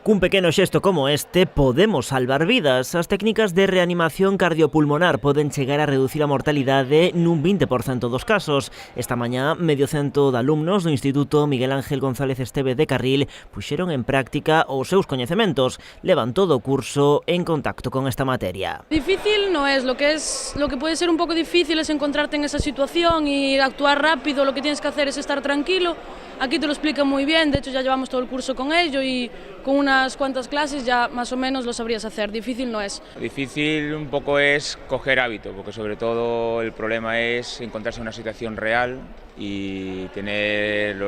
Cun pequeno xesto como este podemos salvar vidas. As técnicas de reanimación cardiopulmonar poden chegar a reducir a mortalidade nun 20% dos casos. Esta mañá, medio cento de alumnos do Instituto Miguel Ángel González Esteve de Carril puxeron en práctica os seus coñecementos. Levan todo o curso en contacto con esta materia. Difícil no es, lo que puede ser un poco difícil es encontrarte en esa situación y actuar rápido. Lo que tienes que hacer es estar tranquilo. Aquí te lo explican muy bien, de hecho ya llevamos todo el curso con ello y con unas cuantas clases ya más o menos lo sabrías hacer. Difícil no es. Difícil un poco es coger hábito, porque sobre todo el problema es encontrarse en una situación real y tener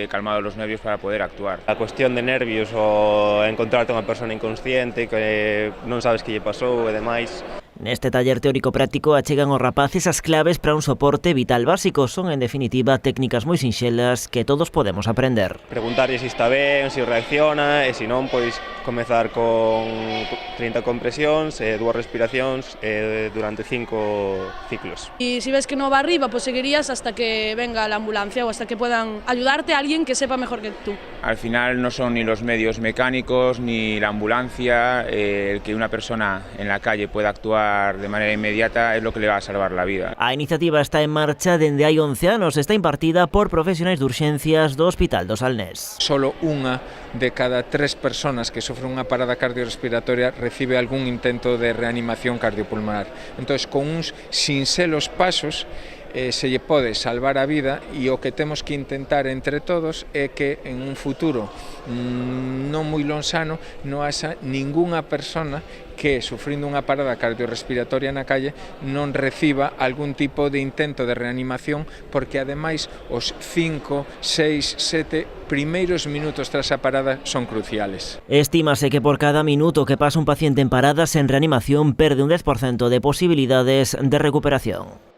calmados los nervios para poder actuar. A cuestión de nervios o encontrarte unha persona inconsciente que non sabes que lle pasou e demais. Neste taller teórico práctico achegan os rapaces as claves para un soporte vital básico. Son, en definitiva, técnicas moi sinxelas que todos podemos aprender. Preguntarlle se está ben, se reacciona e se non, pois comezar con 30 compresións e 2 respiracións durante 5 ciclos. Y si ves que no va arriba, pues seguirías hasta que venga la ambulancia o hasta que puedan ayudarte a alguien que sepa mejor que tú. Al final no son ni los medios mecánicos ni la ambulancia, el que una persona en la calle pueda actuar de manera inmediata es lo que le va a salvar la vida. A iniciativa está en marcha dende hai 11 anos. Está impartida por profesionais de urxencias do Hospital do Salnés. Solo unha de cada 3 personas que sofren unha parada cardiorrespiratoria recibe algún intento de reanimación cardiopulmonar. Entón, con uns sinxelos pasos se lle pode salvar a vida e o que temos que intentar entre todos é que en un futuro non moi lonxano non haxa ningunha persona que, sufrindo unha parada cardiorrespiratoria na calle, non reciba algún tipo de intento de reanimación, porque ademais os 5, 6, 7 primeiros minutos tras a parada son cruciales. Estímase que por cada minuto que pasa un paciente en paradas en reanimación perde un 10% de posibilidades de recuperación.